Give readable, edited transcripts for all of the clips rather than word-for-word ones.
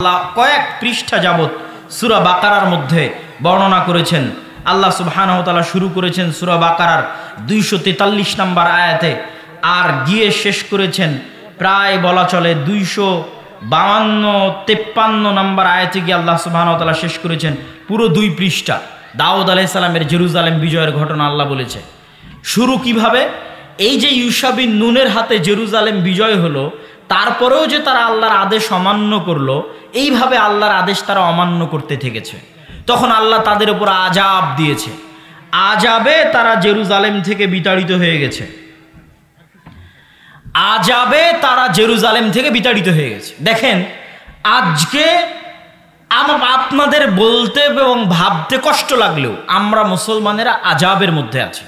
আল্লাহ কয়েক পৃষ্ঠা যাবত সূরা বাকারার মধ্যে বর্ণনা করেছেন। আল্লাহ সুবহানাহু ওয়া তাআলা শুরু করেছেন সূরা বাকারার 243 নম্বর আয়াতে, আর গিয়ে শেষ করেছেন প্রায় বলা চলে 252-53 নম্বর আয়াতে গিয়ে আল্লাহ সুবহানাহু ওয়া তাআলা শেষ করেছেন পুরো 2 পৃষ্ঠা। দাউদ আলাইহিস সালামের জেরুজালেম বিজয়ের ঘটনা আল্লাহ বলেছে। শুরু কিভাবে, এই যে ইউশা বিন নুনের হাতে জেরুজালেম বিজয় হলো, তারপরেও যে তারা আল্লাহর আদেশ অমান্য করলো, এইভাবে আল্লাহর আদেশ তারা অমান্য করতে থেকেছে। তখন আল্লাহ তাদের উপর আযাব দিয়েছে, আযাবে তারা জেরুজালেম থেকে বিতাড়িত হয়ে গেছে। আযাবে তারা জেরুজালেম থেকে বিতাড়িত হয়ে গেছে। দেখেন, আজকে আপনাদের বলতে এবং ভাবতে কষ্ট লাগলেও আমরা মুসলমানেরা আযাবের মধ্যে আছি।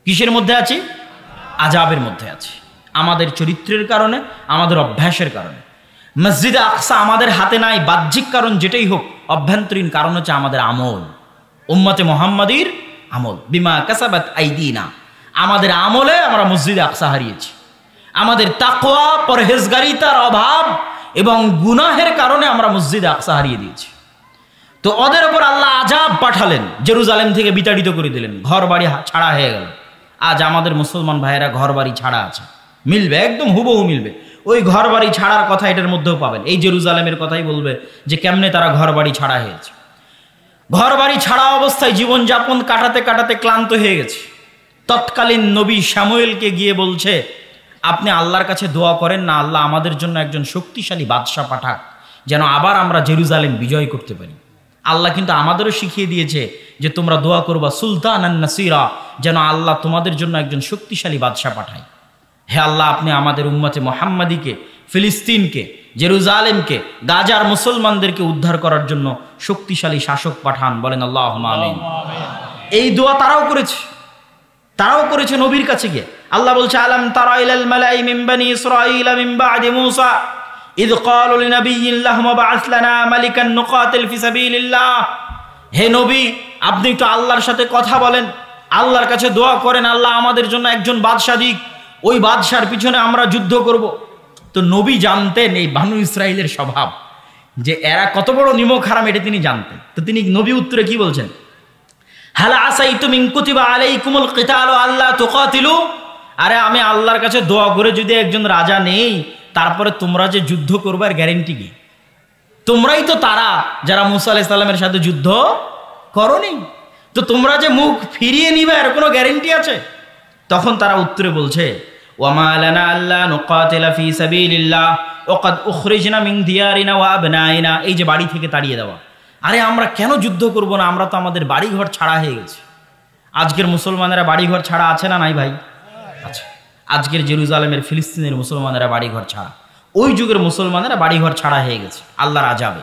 কিসের মধ্যে আছি? আযাবের মধ্যে আছি। আমাদের চরিত্রের কারণে, আমাদের অভ্যাসের কারণে। মসজিদে আকসা আমাদের হাতে নাই, বাহ্যিক কারণ যেটাই হোক, অভ্যন্তরীণ কারণ হচ্ছে আমাদের আমল, উম্মতে মুহাম্মাদির আমল। বিমা কাসাবাত আইদিনা, আমাদের আমলে আমরা মসজিদে আকসা হারিয়েছি। আমাদের তাকওয়া, পরহেজগারিতার অভাব এবং গুনাহের কারণে আমরা মসজিদে আকসা হারিয়ে দিয়েছি। তো ওদের উপর আল্লাহ আযাব পাঠালেন, জেরুজালেম থেকে বিতাড়িত করে দিলেন, ঘর বাড়ি ছাড়া হয়ে গেল। আজ আমাদের মুসলমান ভাইয়েরা ঘর বাড়ি ছাড়া আছে, মিলবে, একদম হুবহু মিলবে। ওই ঘর বাড়ি ছাড়ার কথা এটার মধ্যেও পাবেন। এই জেরুজালেমের কথাই বলবে যে কেমনে তারা ঘর বাড়ি ছাড়া হয়েছে। ঘর বাড়ি ছাড়া অবস্থায় জীবনযাপন কাটাতে কাটাতে ক্লান্ত হয়ে গেছে। তৎকালীন নবী শামুয়েলকে গিয়ে বলছে, আপনি আল্লাহর কাছে দোয়া করেন না, আল্লাহ আমাদের জন্য একজন শক্তিশালী বাদশাহ পাঠাক, যেন আবার আমরা জেরুজালেম বিজয় করতে পারি। আল্লাহ কিন্তু আমাদেরও শিখিয়ে দিয়েছে যে তোমরা দোয়া করবা সুলতানান নাসিরা, যেন আল্লাহ তোমাদের জন্য একজন শক্তিশালী বাদশাহ পাঠায়। হে আল্লাহ, আপনি আমাদের উম্মতে মুহাম্মাদিকে, ফিলিস্তিনকে, জেরুজালেমকে, গাজার মুসলমানদেরকে উদ্ধার করার জন্য শক্তিশালী শাসক পাঠান। বলেন আল্লাহুম্মা আমিন। এই দোয়া তারাও করেছে নবীর কাছে গিয়ে। আল্লাহ বলছে, আলাম তারা ইলাল মালাই মিন বানি ইসরাঈল মিন বাদি মূসা ইয ক্বালু লিনাবিয়্যিন লাহুম বা'আস লানা মালিকান নুকাতিল ফি সাবিলিল্লাহ। হে নবী, আপনি একটু আল্লাহর সাথে কথা বলেন, আল্লাহর কাছে দোয়া করেন, আল্লাহ আমাদের জন্য একজন বাদশা দিক, ওই বাদশার পিছনে আমরা যুদ্ধ করব। তো নবী জানতেন এই বানু ইসরাইলের স্বভাব, যে এরা কত বড় নিমক হারাম, এটা তিনি জানতেন। তো তিনি নবী উত্তরে কি বলছেন? হাল আসাইতুম ইন কুতিবা আলাইকুমুল কিতালু আল্লা তুকাতিলু। আরে আমি আল্লাহর কাছে দোয়া করে যদি একজন রাজা নেই, তারপরে তোমরা যে যুদ্ধ করবার গ্যারেন্টি কি? তোমরাই তো তারা যারা মুসা আলাইহিস সালামের সাথে যুদ্ধ করনি, তো তোমরা যে মুখ ফিরিয়ে নিবে এর কোনো গ্যারেন্টি আছে? তখন তারা উত্তরে বলছে, ওয়ামা লানা আল্লা নুকাতিলা ফি সাবিলিল্লাহ ওয়া ক্বাদ উখরিজনা মিন দিয়ারিনা ওয়া আবনাইনা। এই যে বাড়ি থেকে তাড়িয়ে দেওয়া, আরে আমরা কেন যুদ্ধ করব না? আমরা তো আমাদের বাড়িঘর ছাড়া হয়ে গেছি। আজকের মুসলমানেরা বাড়িঘর ছাড়া আছে না নাই ভাই? আচ্ছা, আজকের জেরুজালেমের, ফিলিস্তিনের মুসলমানেরা বাড়িঘর ছাড়া, ওই যুগের মুসলমানেরা বাড়িঘর ছাড়া হয়ে গেছে আল্লাহর আযাবে।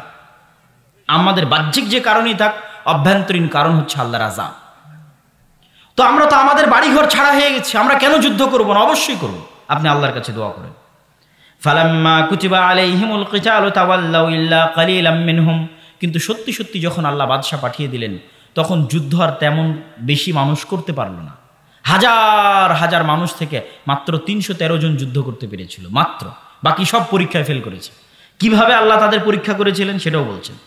আমাদের বাহ্যিক যে কারণই থাক, অভ্যন্তরীণ কারণ হচ্ছে আল্লাহর আযাব। তো আমরা তো আমাদের বাড়িঘর ছাড়া হয়ে গেছি, আমরা কেন যুদ্ধ করব না? অবশ্যই করব। আপনি আল্লাহর কাছে দোয়া করেন। ফালাম্মা কুতিবা আলাইহিমুল কিতালু তাওয়াল্লাউ ইল্লা কালিলাম মিনহুম। কিন্তু সত্যি সত্যি যখন আল্লাহ বাদশা পাঠিয়ে দিলেন, তখন যুদ্ধ আর তেমন বেশি মানুষ করতে পারল না। হাজার হাজার মানুষ থেকে মাত্র 313 জন যুদ্ধ করতে পেরেছিল, মাত্র। বাকি সব পরীক্ষায় ফেল করেছে। কিভাবে আল্লাহ তাদের পরীক্ষা করেছিলেন সেটাও বলছেন।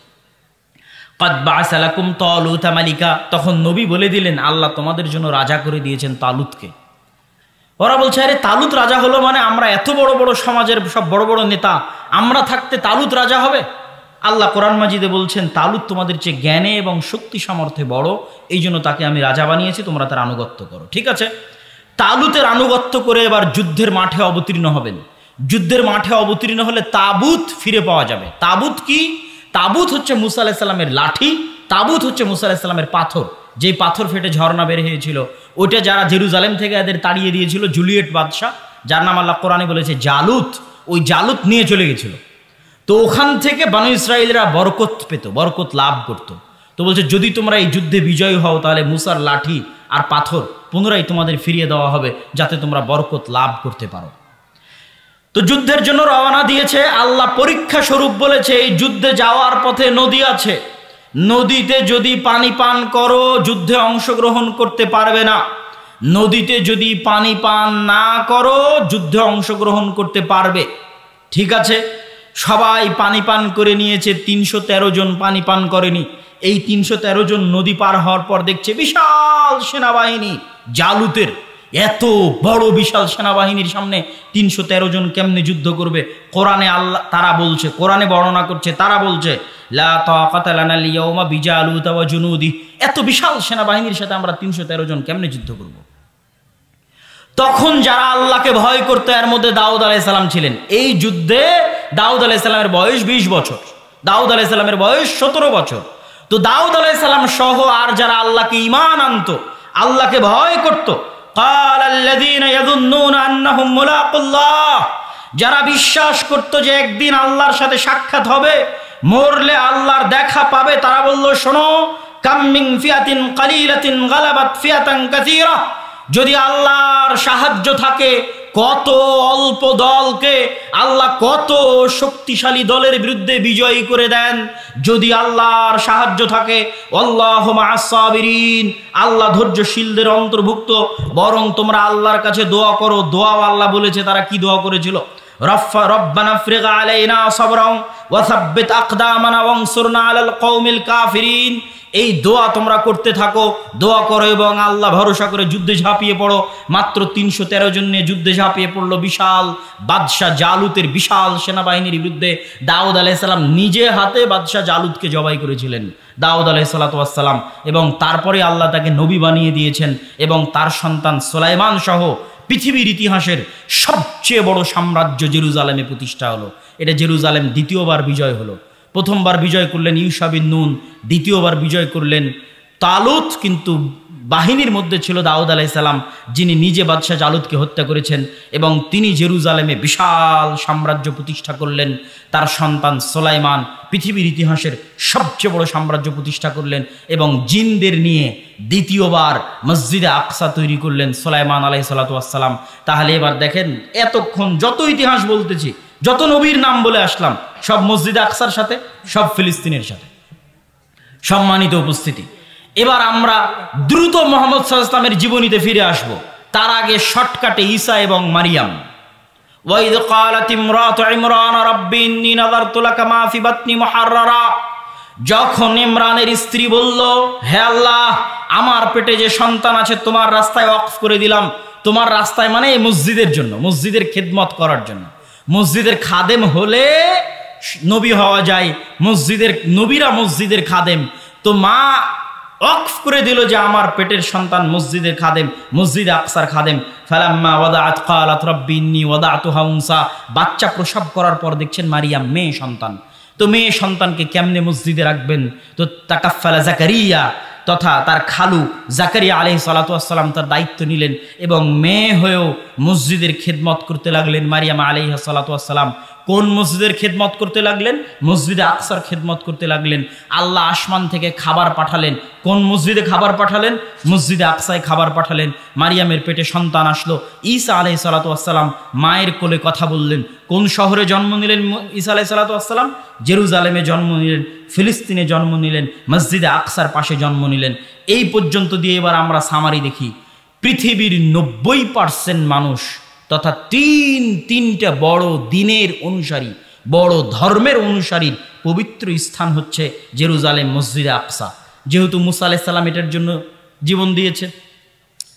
ক্বাদ বা'আসা লাকুম তালুতা মালিকা। তখন নবী বলে দিলেন, আল্লাহ তোমাদের জন্য রাজা করে দিয়েছেন তালুতকে। ওরা বলছে, আরে তালুত রাজা হলো মানে? আমরা এত বড় বড় সমাজের সব বড় বড় নেতা, আমরা থাকতে তালুত রাজা হবে? আল্লাহ কোরআন মাজিদে বলছেন, তালুত তোমাদের চেয়ে জ্ঞানে এবং শক্তি সামর্থ্যে বড়, এই জন্য তাকে আমি রাজা বানিয়েছি, তোমরা তার আনুগত্য করো। ঠিক আছে, তালুতের আনুগত্য করে এবার যুদ্ধের মাঠে অবতীর্ণ হবেন। যুদ্ধের মাঠে অবতীর্ণ হলে তাবুত ফিরে পাওয়া যাবে। তাবুত কি? তাবুত হচ্ছে মুসা আলাইহিস সালামের লাঠি, তাবুত হচ্ছে মুসা আলাইহিস সালামের পাথর, যেই পাথর ফেটে ঝর্ণা বের হয়েছিল। ওইটা যারা জেরুজালেম থেকে এদের তাড়িয়ে দিয়েছিল, জুলিয়েট বাদশাহ, যার নাম আল্লাহ কোরআনে বলেছে জালুত, ওই জালুত নিয়ে চলে গেছিল। তো ওখান থেকে বানু ইসরাইলরা বরকত পেত, বরকত লাভ করত। তো বলছে, যদি তোমরা এই যুদ্ধে বিজয়ী হও, তাহলে মুসার লাঠি আর পাথর পুনরায় তোমাদের ফিরিয়ে দেওয়া হবে, যাতে তোমরা বরকত লাভ করতে পারো। তো যুদ্ধের জন্য রওনা দিয়েছে। আল্লাহ পরীক্ষা স্বরূপ বলেছে, এই যুদ্ধে যাওয়ার পথে নদী আছে, নদীতে যদি পানি পান করো যুদ্ধে অংশগ্রহণ করতে পারবে না। নদীতে যদি পানি পান না করো যুদ্ধে অংশগ্রহণ করতে পারবে। ঠিক আছে, সবাই পানি পান করে নিয়েছে, 313 জন পানি পান করেনি। এই 313 জন নদী পার হওয়ার পর দেখছে বিশাল সেনাবাহিনী জালুতের, এত বড় বিশাল সেনাবাহিনীর সামনে 313 জন কেমনে যুদ্ধ করবে? কোরআনে আল্লাহ তারা বলছে, কোরআনে বর্ণনা করছে, তারা বলছে লা তাকাতা লানা লিয়াউমা বিজালুতা ওয়া জুনুদি, এত বিশাল সেনাবাহিনীর সাথে আমরা 313 জন কেমনে যুদ্ধ করব? তখন যারা আল্লাহকে ভয় করতো এর মধ্যে দাউদ আলাইহিস সালাম ছিলেন। এই যুদ্ধে দাউদ আলাইহিস সালামের বয়স 20 বছর, দাউদ আলাইহিস সালামের বয়স 17 বছর। তো দাউদ আলাইহিস সালাম সহ আর যারা আল্লাহকে ঈমান আনতো, আল্লাহকে ভয় করত, ক্বালাল্লাযীনা ইয়াযুন্নুনা আন্নাহুম মুলাকুল্লাহ, যারা বিশ্বাস করত যে একদিন আল্লাহর সাথে সাক্ষাৎ হবে, মরলে আল্লাহর দেখা পাবে, তারা বলল শোনো, কাম মিন ফিয়াতিন কালিলাতিন গালাবাত ফিয়াতান কাসীরা, যদি আল্লাহর সাহায্য থাকে কত অল্প দলকে আল্লাহ কত শক্তিশালী দলের বিরুদ্ধে বিজয়ী করে দেন। যদি আল্লাহর সাহায্য থাকে, আল্লাহু মা'আস সাবিরিন, আল্লাহ ধৈর্যশীলদের অন্তর্ভুক্ত। বরং তোমরা আল্লাহর কাছে দোয়া করো। দোয়াও আল্লাহ বলেছে, তারা কি দোয়া করেছিল? রব্বানা আফরিগ আলাইনা সাবরান ওয়া সাব্বিত আকদামানা ওয়ানসুরনা আলাল কওমিল কাফিরিন। এই দোয়া তোমরা করতে থাকো, দোয়া করো এবং আল্লাহ ভরসা করে যুদ্ধে ঝাঁপিয়ে পড়ো। মাত্র 313 জন নিয়ে যুদ্ধে ঝাঁপিয়ে পড়লো বিশাল বাদশাহ জালুতের বিশাল সেনাবাহিনীর বিরুদ্ধে। দাউদ আলাইহিস সালাম নিজে হাতে বাদশাহ জালুতকে জবাই করেছিলেন, দাউদ আলাইহিস সালাম, এবং তারপরে আল্লাহ তাকে নবী বানিয়ে দিয়েছেন এবং তার সন্তান সুলাইমান সহ পৃথিবীর ইতিহাসের সবচেয়ে বড় সাম্রাজ্য জেরুজালেমে প্রতিষ্ঠা হলো। এটা জেরুজালেম দ্বিতীয়বার বিজয় হলো। প্রথমবার বিজয় করলেন ইউশা বিন নুন, দ্বিতীয়বার বিজয় করলেন তালুত। কিন্তু বাহিনীর মধ্যে ছিল দাউদ আলাইহিস সালাম, যিনি নিজে বাদশাহ জালুতকে হত্যা করেছেন এবং তিনি জেরুজালেমে বিশাল সাম্রাজ্য প্রতিষ্ঠা করলেন। তার সন্তান সুলাইমান পৃথিবীর ইতিহাসের সবচেয়ে বড় সাম্রাজ্য প্রতিষ্ঠা করলেন এবং জিনদের নিয়ে দ্বিতীয়বার মসজিদে আকসা তৈরি করলেন সুলাইমান আলাইহিস সালাম। তাহলে এবার দেখেন, এতক্ষণ যত ইতিহাস বলতেছি, যত নবীর নাম বলে আসলাম, সব মসজিদে আকসার সাথে, সব ফিলিস্তিনের সাথে। সম্মানিত উপস্থিতি, এবার আমরা দ্রুত মুহাম্মদ সাল্লাল্লাহু আলাইহি ওয়াসাল্লামের জীবনীতে ফিরে আসব। তার আগে শর্টকাটে ঈসা এবং মারিয়াম। ওয়াইদ ক্বালাত ইমরাতু ইমরান রাব্বি ইন্নী নাযারতু লাকা মা ফি বাতনি মুহাররারা, যখন ইমরানের স্ত্রী বলল, হে আল্লাহ, আমার পেটে যে সন্তান আছে তোমার রাস্তায় ওয়াকফ করে দিলাম। তোমার রাস্তায় মানে এই মসজিদের জন্য, মসজিদের খেদমত করার জন্য। মসজিদের খাদেম হলে নবী হওয়া যায়, মসজিদের নবীরা মসজিদের খাদেম। তো মা ওয়াকফ করে দিল যে আমার পেটের সন্তান মসজিদের খাদেম, মসজিদে আকসার খাদেম। ফালাম্মা ওয়াদাআত ক্বালাত রাব্বি ইন্নী ওয়াদাতুহা উনসা, বাচ্চা প্রসব করার পর দেখছেন মারিয়াম মেয়ে সন্তান। তো মেয়ে সন্তানকে কেমনে মসজিদে রাখবেন? তো তাকাফফালা জাকারিয়া তথা তার খালু জাকারিয়া আলাইহিস সালাতু ওয়াস সালাম তার দায়িত্ব নিলেন এবং মেয়ে হয়েও মসজিদের খেদমত করতে লাগলেন। মারিয়াম আলাইহিস সালাতু ওয়াস সালাম কোন মসজিদের খেদমত করতে লাগলেন? মসজিদে আকসার খেদমত করতে লাগলেন। আল্লাহ আসমান থেকে খাবার পাঠালেন। কোন মসজিদে খাবার পাঠালেন? মসজিদে আকসায় খাবার পাঠালেন। মারিয়ামের পেটে সন্তান আসলো। ঈসা আলাইহিস সালাতু ওয়াস সালাম মায়ের কোলে কথা বললেন। কোন শহরে জন্ম নিলেন ঈসা আলাইহিস সালাতু ওয়াস সালাম? জেরুজালেমে জন্ম নিলেন, ফিলিস্তিনে জন্ম নিলেন, মসজিদে আকসার পাশে জন্ম নিলেন। এই পর্যন্ত দিয়ে এবার আমরা সামারি দেখি। পৃথিবীর 90% মানুষ তথা তিনটা বড় দিনের অনুসারী, বড় ধর্মের অনুসারীর পবিত্র স্থান হচ্ছে জেরুজালেম, মসজিদে আকসা। যেহেতু মুসা আলাইহিস সালাম এটার জন্য জীবন দিয়েছে,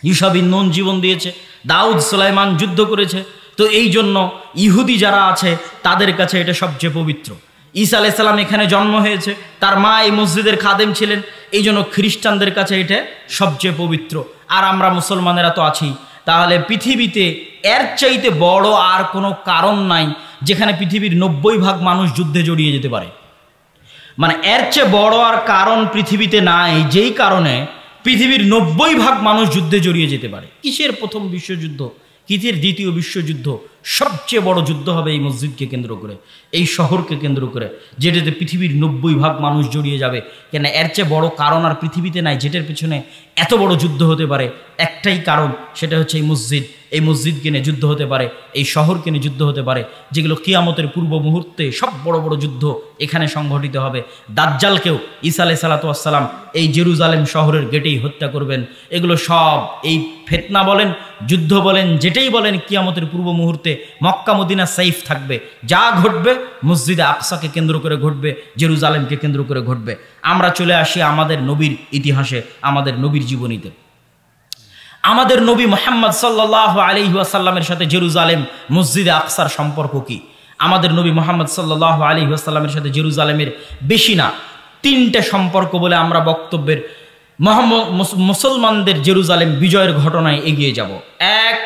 ইউশা বিন নুন জীবন দিয়েছে, দাউদ সুলাইমান যুদ্ধ করেছে, তো এই জন্য ইহুদি যারা আছে তাদের কাছে এটা সবচেয়ে পবিত্র। ঈসা আলাইহিস সালাম এখানে জন্ম হয়েছে, তার মা এই মসজিদের খাদেম ছিলেন, এই জন্য খ্রিস্টানদের কাছে এটা সবচেয়ে পবিত্র। আর আমরা মুসলমানেরা তো আছি। তাহলে পৃথিবীতে এর চাইতে বড় আর কোনো কারণ নাই যেখানে পৃথিবীর 90% মানুষ যুদ্ধে জড়িয়ে যেতে পারে। মানে এর চেয়ে বড় আর কারণ পৃথিবীতে নাই, যেই কারণে পৃথিবীর 90% মানুষ যুদ্ধে জড়িয়ে যেতে পারে। কিসের প্রথম বিশ্বযুদ্ধ, কিসের দ্বিতীয় বিশ্বযুদ্ধ? সবচেয়ে বড় যুদ্ধ হবে এই মসজিদকে কেন্দ্র করে, এই শহরকে কেন্দ্র করে, যেটাতে পৃথিবীর 90% মানুষ জড়িয়ে যাবে। কেন এর চেয়ে বড় কারণ আর পৃথিবীতে নাই, যেটার পিছনে এত বড় যুদ্ধ হতে পারে একটাই কারণ, সেটা হচ্ছে এই মসজিদ। এই মসজিদকে নিয়ে যুদ্ধ হতে পারে, এই শহরকে নিয়ে যুদ্ধ হতে পারে, যেগুলো কিয়ামতের পূর্ব মুহূর্তে সব বড় বড় যুদ্ধ এখানে সংঘটিত হবে। দাজ্জালকেও ঈসা আলাইহিস সালাতু ওয়াস সালাম এই জেরুজালেম শহরের গেটেই হত্যা করবেন। এগুলো সব এই ফিতনা বলেন, যুদ্ধ বলেন, যেটাই বলেন, কিয়ামতের পূর্ব মুহূর্তে মক্কা মদিনা সেফ থাকবে। যা ঘটবে মসজিদে আকসাকে কেন্দ্র করে ঘটবে, জেরুজালেমকে কেন্দ্র করে ঘটবে। আমরা চলে আসি আমাদের নবীর ইতিহাসে, আমাদের নবীর জীবনীতে। আমাদের নবী মুহাম্মদ সাল্লাল্লাহু আলাইহি ওয়াসাল্লামের সাথে জেরুজালেম মসজিদে আকসার সম্পর্ক কি? আমাদের নবী মুহাম্মদ সাল্লাল্লাহু আলাইহি ওয়াসাল্লামের সাথে জেরুজালেমের বেশি না 3টে সম্পর্ক বলে আমরা বক্তব্যের মুসলমানদের জেরুজালেম বিজয়ের ঘটনায় এগিয়ে যাব। এক,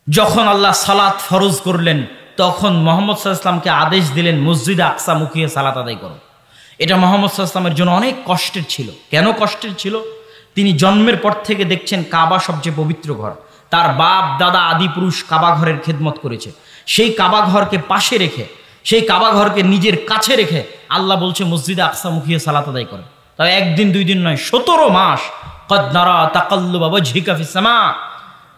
যখন আল্লাহ সালাত ফরজ করলেন তখন মুহাম্মদ সাল্লাল্লাহু আলাইহি ওয়াসাল্লামকে আদেশ দিলেন মসজিদে আকসা মুখিয়ে সালাত আদায় করো। এটা মুহাম্মদ সাল্লাল্লাহু আলাইহি ওয়াসাল্লামের জন্য অনেক কষ্টের ছিল। কেন কষ্টের ছিল? তিনি জন্মের পর থেকে দেখছেন কাবা সবচেয়ে পবিত্র ঘর। তার বাপ দাদা আদি পুরুষ কাবা ঘরের খেদমত করেছে। সেই কাবা ঘরকে পাশে রেখে, সেই কাবা ঘরকে নিজের কাছে রেখে আল্লাহ বলছে মসজিদে আকসা মুখিয়ে সালাত আদায় করে। তাই একদিন দুই দিন নয়, 17 মাস। কদ নারা তাকাল্লুবা ওয়াজহিকা ফিস সামা।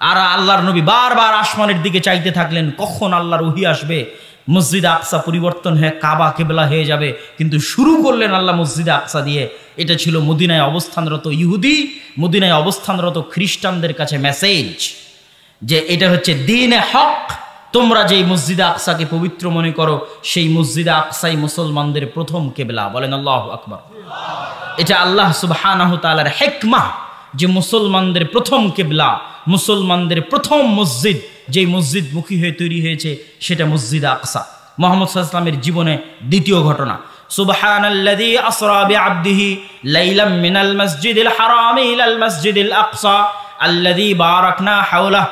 আর আল্লাহর নবী বারবার আসমানের দিকে চাইতে থাকলেন কখন আল্লাহর ওহী আসবে, মসজিদে আকসা পরিবর্তন হয়ে কাবা কিবলা হয়ে যাবে। কিন্তু শুরু করলেন আল্লাহ মসজিদে আকসা দিয়ে। এটা ছিল মদিনায় অবস্থানরত ইহুদি, মদিনায় অবস্থানরত খ্রিস্টানদের কাছে মেসেজ যে এটা হচ্ছে দ্বীনে হক। তোমরা যেই মসজিদে আকসাকে পবিত্র মনে করো, সেই মসজিদে আকসাই মুসলমানদের প্রথম কিবলা। বলেন আল্লাহু আকবার। এটা আল্লাহ সুবহানাহু তাআলার হিকমাহ যে মুসলমানদের প্রথম কিবলা, মুসলমানদের প্রথম মসজিদ, যেই মসজিদ মুখী হয়ে তৈরি হয়েছে সেটা মসজিদে আকসা। মুহাম্মদ সাল্লাল্লাহু আলাইহি ওয়াসাল্লামের জীবনে দ্বিতীয় ঘটনা, সুবহানাল্লাযী আসরা বিআবদিহি লাইলাম মিনাল মাসজিদিল হারামি ইলাল মাসজিদিল আকসা আল্লাযী বারাকনা হাওলাহ।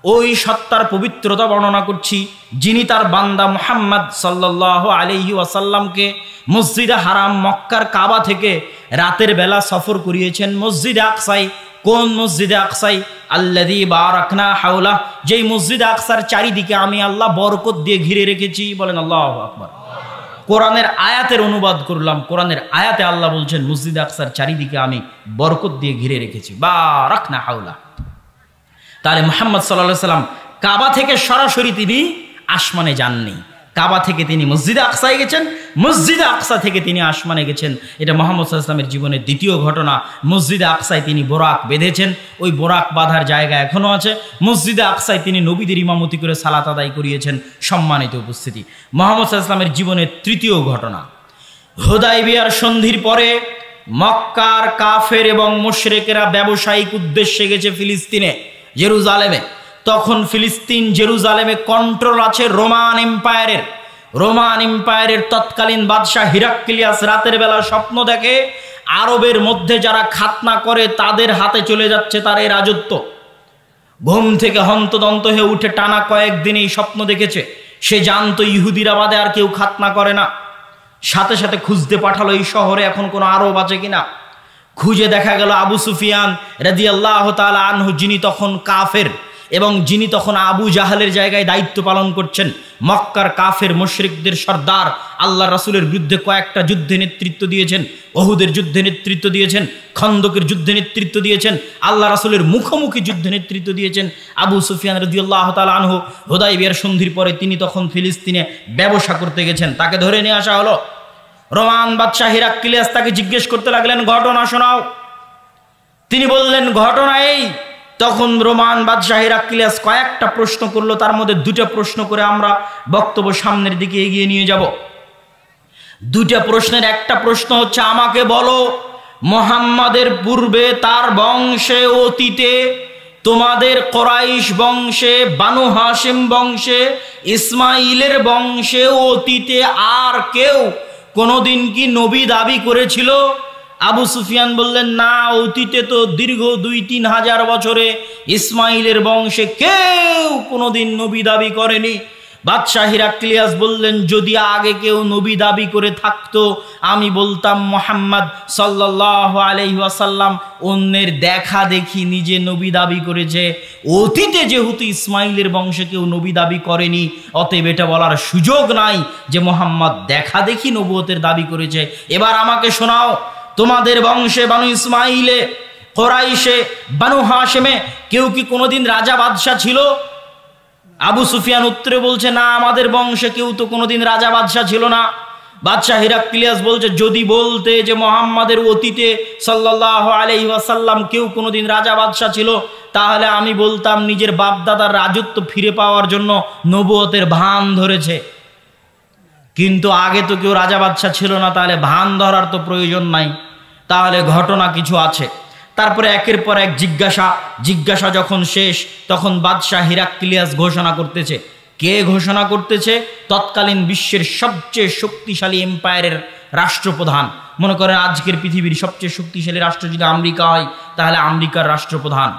ওই সত্তার পবিত্রতা বর্ণনা করছি যিনি তার বান্দা মুহাম্মদ সাল্লাল্লাহু আলাইহি ওয়াসাল্লামকে মসজিদে হারাম মক্কার কাবা থেকে রাতের বেলা সফর করিয়েছেন মসজিদে আকসায়। কোন মসজিদে আকসাই? আল্লাযী বারাকনা হাওলা, যেই মসজিদে আকসার চারিদিকে আমি আল্লাহ বরকত দিয়ে ঘিরে রেখেছি। বলেন আল্লাহু আকবার। কোরআনের আয়াতের অনুবাদ করলাম। কোরআনের আয়াতে আল্লাহ বলছেন মসজিদে আকসার চারিদিকে আমি বরকত দিয়ে ঘিরে রেখেছি, বারাকনা হাওলা। তাহলে মুহাম্মদ সাল্লাল্লাহু আলাইহি ওয়াসাল্লাম কাবা থেকে সরাসরি তিনি আসমানে যাননি, কাবা থেকে তিনি মসজিদে আকসায় গেছেন, মসজিদে আকসা থেকে তিনি আসমানে গেছেন। এটা মুহাম্মদ সাল্লাল্লাহু আলাইহি ওয়াসাল্লামের জীবনের দ্বিতীয় ঘটনা। মসজিদে আকসায় তিনি বোরাক বেঁধেছেন, ওই বোরাক বাঁধার জায়গা এখনো আছে। মসজিদে আকসায় তিনি নবীদের ইমামতি করে সালাত আদায় করিয়েছেন। সম্মানিত উপস্থিতি, মুহাম্মদ সাল্লাল্লাহু আলাইহি ওয়াসাল্লামের জীবনের তৃতীয় ঘটনা, হুদায়বিয়ার সন্ধির পরে মক্কার কাফের এবং মুশরিকেরা ব্যবসায়িক উদ্দেশ্যে গেছে ফিলিস্তিনে, জেরুজালেমে। তখন ফিলিস্তিন জেরুজালেমে কন্ট্রোল আছে রোমান এম্পায়ারের। রোমান এম্পায়ারের তৎকালীন বাদশাহ হিরাক্লিয়াস রাতের বেলা স্বপ্ন দেখে আরবের মধ্যে যারা খাতনা করে তাদের হাতে চলে যাচ্ছে তার এই রাজত্ব। ঘুম থেকে হন্তদন্ত হয়ে উঠে টানা কয়েকদিন এই স্বপ্ন দেখেছে। সে জানতো ইহুদিরা বাদে আর কেউ খাতনা করে না। সাথে সাথে খুঁজতে পাঠালো এই শহরে এখন কোনো আরব আছে কিনা। খুঁজে দেখা গেল আবু সুফিয়ান রাদিয়াল্লাহু তাআলা আনহু, যিনি তখন কাফের এবং যিনি তখন আবু জাহালের জায়গায় দায়িত্ব পালন করছেন, মক্কার কাফের মুশরিকদের সর্দার, আল্লাহ রাসূলের বিরুদ্ধে কয়েকটা যুদ্ধে নেতৃত্ব দিয়েছেন, ওহুদের যুদ্ধে নেতৃত্ব দিয়েছেন, খন্দকের যুদ্ধে নেতৃত্ব দিয়েছেন, আল্লাহ রাসূলের মুখোমুখি যুদ্ধে নেতৃত্ব দিয়েছেন আবু সুফিয়ান রাদিয়াল্লাহু তাআলা আনহু। হুদায়বিয়ার সন্ধির পরে তিনি তখন ফিলিস্তিনে ব্যবসা করতে গেছেন। তাকে ধরে নিয়ে আসা হলো। রোমান বাদশাহ হিরাক্লিয়াস তাকে জিজ্ঞেস করতে লাগলেন, ঘটনা শোনাও। তিনি বললেন ঘটনা এই। তখন রোমান বাদশাহ হিরাক্লিয়াস কয়েকটা প্রশ্ন করলো, তার মধ্যে 2টা প্রশ্ন করে আমরা বক্তব্য সামনের দিকে এগিয়ে নিয়ে যাব। 2টা প্রশ্নের একটা প্রশ্ন হচ্ছে, আমাকে বলো মুহাম্মাদের পূর্বে তার বংশে অতীতে তোমাদের কুরাইশ বংশে, বানু হাশিম বংশে, ইসমাইলের বংশে অতীতে আর কেউ কোনোদিন কি নবী দাবি করেছিল? আবু সুফিয়ান বললেন, না, অতীতে তো দীর্ঘ 2-3 হাজার বছরে ইসমাইলের বংশে কেউ কোনোদিন নবী দাবি করেনি। বাদশাহ হিরাক্লিয়াস বললেন, যদি আগে কেউ নবী দাবি করে থাকতো আমি বলতাম মুহাম্মদ সাল্লাল্লাহু আলাইহি ওয়াসাল্লাম অন্যের দেখা দেখি নিজে নবী দাবি করেছে। অতীতে যেহেতু ইসমাইলের বংশে কেউ নবী দাবি করেনি, অতএব এটা বলার সুযোগ নাই যে মুহাম্মদ দেখা দেখি নবুয়তের দাবি করেছে। এবার আমাকে শোনাও, তোমাদের বংশে বানু ইসমাইলে, কোরাইশে, বানু হাশেমে কেউ কি কোনোদিন রাজা বাদশাহ ছিল? আবু সুফিয়ান উত্তরে বলছে, না, আমাদের বংশে কেউ তো কোনোদিন রাজা বাদশাহ ছিল না। বাদশাহ হিরাক্লিয়াস বলছে, যদি বলতে যে মুহাম্মাদের অতীতে সাল্লাল্লাহু আলাইহি ওয়াসাল্লাম কেউ কোনোদিন রাজা বাদশাহ ছিল, তাহলে আমি বলতাম নিজের বাপদাদার রাজত্ব ফিরে পাওয়ার জন্য নবুয়তের ভান ধরেছে। কিন্তু আগে তো কেউ রাজা বাদশাহ ছিল না, তাহলে ভান ধরার তো প্রয়োজন নাই, তাহলে ঘটনা কিছু আছে। তারপরে একের পর এক জিজ্ঞাসা যখন শেষ, তখন বাদশাহ হিরাক্লিয়াস ঘোষণা করতেছে। কে ঘোষণা করতেছে? তৎকালীন বিশ্বের সবচেয়ে শক্তিশালী এম্পায়ারের রাষ্ট্রপ্রধান। মনে করেন আজকের পৃথিবীর সবচেয়ে শক্তিশালী রাষ্ট্র যদি আমেরিকা হয়, তাহলে আমেরিকার রাষ্ট্রপ্রধান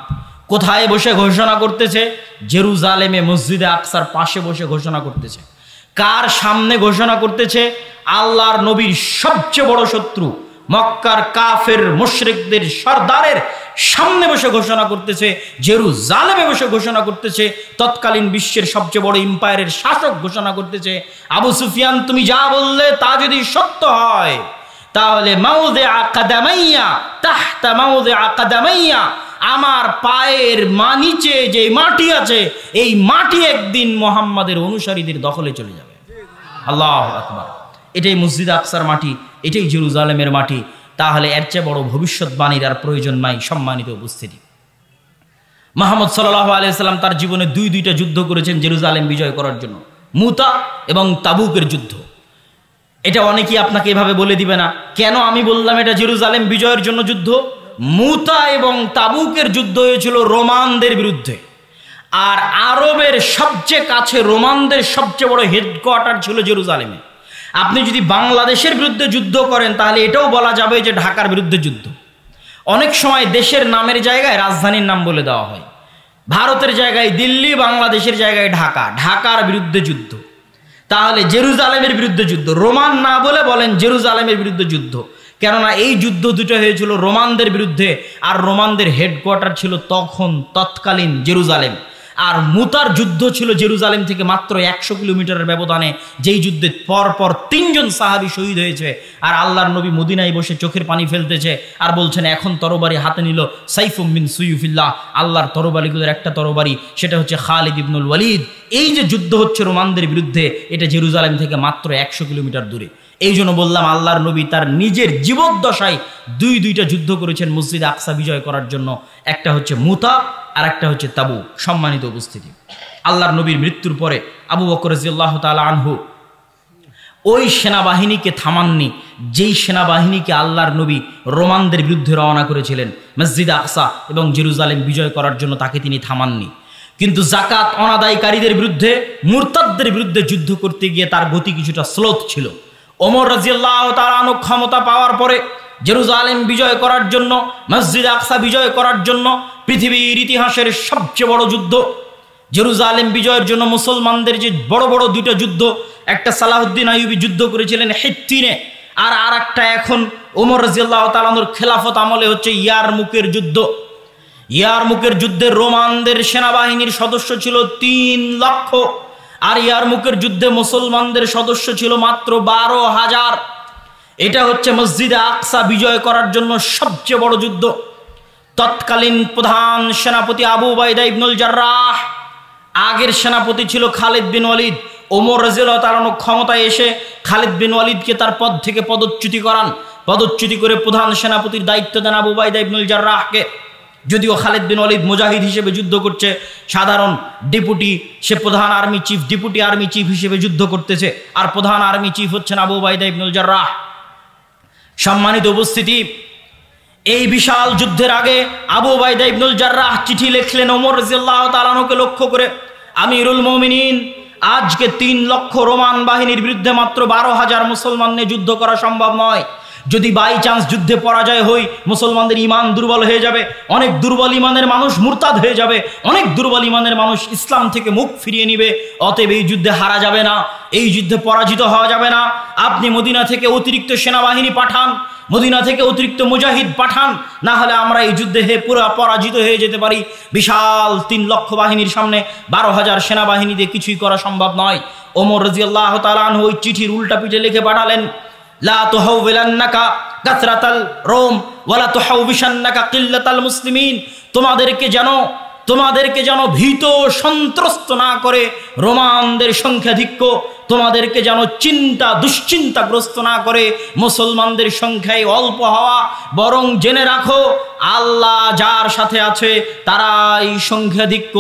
কোথায় বসে ঘোষণা করতেছে? জেরুজালেমে মসজিদে আকসার পাশে বসে ঘোষণা করতেছে। কার সামনে ঘোষণা করতেছে? আল্লাহর নবীর সবচেয়ে বড় শত্রু মক্কার কাফের মুশরিকদের সর্দারের সামনে বসে ঘোষণা করতেছে, জেরুজালেমে বসে ঘোষণা করতেছে। তৎকালীন বিশ্বের সবচেয়ে বড় এম্পায়ারের শাসক ঘোষণা করতেছে, আবু সুফিয়ান, তুমি যা বললে তা যদি সত্য হয়, তাহলে মাউদে আকাদামাইয়া তাহতা মাউদে আকাদামাইয়া, আমার পায়ের নিচে যে মাটি আছে, এই মাটি একদিন মুহাম্মাদের অনুসারীদের দখলে চলে যাবে। আল্লাহু আকবার। এটাই মসজিদ আকসার মাটি, এটাই জেরুজালেমের মাটি। তাহলে এর চেয়ে বড় ভবিষ্যৎবাণীর আর প্রয়োজন নাই। সম্মানিত উপস্থিতি, মুহাম্মদ সাল্লাল্লাহু আলাইহি ওয়াসাল্লাম তার জীবনে দুইটা যুদ্ধ করেছেন জেরুজালেম বিজয় করার জন্য, মুতা এবং তাবুকের যুদ্ধ। এটা অনেকেই আপনাকে এভাবে বলে দিবে না। কেন আমি বললাম এটা জেরুজালেম বিজয়ের জন্য যুদ্ধ? মুতা এবং তাবুকের যুদ্ধ হয়েছিল রোমানদের বিরুদ্ধে, আর আরবের সবচেয়ে কাছে রোমানদের সবচেয়ে বড় হেডকোয়ার্টার ছিল জেরুজালেমে। আপনি যদি বাংলাদেশের বিরুদ্ধে যুদ্ধ করেন, তাহলে এটাও বলা যাবে যে ঢাকার বিরুদ্ধে যুদ্ধ। অনেক সময় দেশের নামের জায়গায় রাজধানীর নাম বলে দেওয়া হয়। ভারতের জায়গায় দিল্লি, বাংলাদেশের জায়গায় ঢাকা, ঢাকার বিরুদ্ধে যুদ্ধ। তাহলে জেরুজালেমের বিরুদ্ধে যুদ্ধ, রোমান না বলে বলেন জেরুজালেমের বিরুদ্ধে যুদ্ধ। কেননা এই যুদ্ধ দুটো হয়েছিল রোমানদের বিরুদ্ধে, আর রোমানদের হেডকোয়ার্টার ছিল তৎকালীন জেরুজালেম। আর মুতার যুদ্ধ ছিল জেরুজালেম থেকে মাত্র 100 কিলোমিটারের ব্যবধানে, যেই যুদ্ধে পরপর 3 জন সাহাবী শহীদ হয়েছে। আর আল্লাহর নবী মদিনায় বসে চোখের পানি ফেলতেছে আর বলছেন, এখন তরবারি হাতে নিল সাইফুম মিন সুয়ুফিল্লাহ, আল্লাহর তরবারিগুলোর একটা তরবারি, সেটা হচ্ছে খালিদ ইবনুল ওয়ালিদ। এই যে যুদ্ধ হচ্ছে রোমানদের বিরুদ্ধে, এটা জেরুজালেম থেকে মাত্র 100 কিলোমিটার দূরে। এই জন্য বললাম আল্লাহর নবী তার নিজের জীবদ্দশায় দুইটা যুদ্ধ করেছেন মসজিদ আকসা বিজয় করার জন্য। একটা হচ্ছে মুতা আর একটা হচ্ছে তাবুক। সম্মানিত উপস্থিতি, আল্লাহর নবীর মৃত্যুর পরে আবু বকর রাদিয়াল্লাহু তাআলা আনহু ওই সেনাবাহিনীকে থামাননি, যেই সেনাবাহিনীকে আল্লাহর নবী রোমানদের বিরুদ্ধে রওনা করেছিলেন মসজিদ আকসা এবং জেরুজালেম বিজয় করার জন্য, তাকে তিনি থামাননি। কিন্তু জাকাত অনাদায়কারীদের বিরুদ্ধে, মুরতাদদের বিরুদ্ধে যুদ্ধ করতে গিয়ে তার গতি কিছুটা স্লোথ ছিল। ওমর রাদিয়াল্লাহু তাআলা আনহু ক্ষমতা পাওয়ার পরে জেরুজালেম বিজয় করার জন্য, মসজিদ আকসা বিজয় করার জন্য, পৃথিবীর ইতিহাসের সবচেয়ে বড় যুদ্ধ জেরুজালেম বিজয়ের জন্য মুসলমানদের যে বড় বড় দুটো যুদ্ধ, একটা সালাহুদ্দিন আইয়ুবী যুদ্ধ করেছিলেন হিত্তিনে, আর একটা এখন ওমর রাদিয়াল্লাহু তাআলা আনহুর খেলাফত আমলে হচ্ছে ইয়ারমুকের যুদ্ধ। ইয়ারমুকের যুদ্ধে রোমানদের সেনাবাহিনীর সদস্য ছিল 3 লক্ষ, আর ইয়ারমুকের যুদ্ধে মুসলমানদের সদস্য ছিল মাত্র 12,000। এটা হচ্ছে মসজিদে আকসা বিজয় করার জন্য সবচেয়ে বড় যুদ্ধ। তৎকালীন প্রধান সেনাপতি আবু উবাইদা ইবনুল জাররাহ, আগের সেনাপতি ছিল খালিদ বিন ওয়ালিদ। ওমর রাদিয়াল্লাহু তাআলা ক্ষমতায় এসে খালিদ বিন ওয়ালিদকে তার পদ থেকে পদচ্যুতি করান। পদচ্যুতি করে প্রধান সেনাপতির দায়িত্ব দেন আবু উবাইদা ইবনুল জাররাহকে। যদিও খালিদ বিন ওয়ালিদ মুজাহিদ হিসেবে যুদ্ধ করছে, সাধারণ ডেপুটি, সে প্রধান army chief, deputy army chief হিসেবে যুদ্ধ করতেছে, আর প্রধান আর্মি চিফ হচ্ছেন আবু উবাইদা ইবনুল জাররাহ। সম্মানিত উপস্থিতি, এই বিশাল যুদ্ধের আগে আবু উবাইদা ইবনুল জাররাহ চিঠি লিখলেন ওমর রাদিয়াল্লাহু তাআলা আনহুকে লক্ষ্য করে, আমিরুল মুমিনিন, আজকে 3 লক্ষ রোমান বাহিনীর বিরুদ্ধে মাত্র 12,000 মুসলমান নিয়ে যুদ্ধ করা সম্ভব নয়। যদি বাই চান্স যুদ্ধে পরাজয় হই, মুসলমানদের ইমান দুর্বল হয়ে যাবে, অনেক দুর্বল ইমানের মানুষ মুরতাদ হয়ে যাবে, অনেক দুর্বল ইমানের মানুষ ইসলাম থেকে মুখ ফিরিয়ে নিবে। অতএব এই যুদ্ধে হারা যাবে না, এই যুদ্ধে পরাজিত হওয়া যাবে না। আপনি মদিনা থেকে অতিরিক্ত সেনাবাহিনী পাঠান, মদিনা থেকে অতিরিক্ত মুজাহিদ পাঠান, না হলে আমরা এই যুদ্ধে পুরো পরাজিত হয়ে যেতে পারি। বিশাল 3 লক্ষ বাহিনীর সামনে 12,000 সেনাবাহিনী দিয়ে কিছুই করা সম্ভব নয়। ওমর রাদিয়াল্লাহু তাআলা আনহু ওই চিঠির উল্টা পিঠে লিখে পাঠালেন, লা তুহাওবিলান্নাকা কাসরাতাল রোম ওয়ালা তুহাউবিশান্নাকা কিল্লাতাল মুসলিমিন, তোমাদেরকে যেন ভীত সন্ত্রস্ত না করে রোমানদের সংখ্যাধিক্য, তোমাদেরকে যেন দুশ্চিন্তাগ্রস্ত না করে মুসলমানদের সংখ্যায় অল্প হওয়া, বরং জেনে রাখো আল্লাহ যার সাথে আছে তারাই সংখ্যাধিক্য,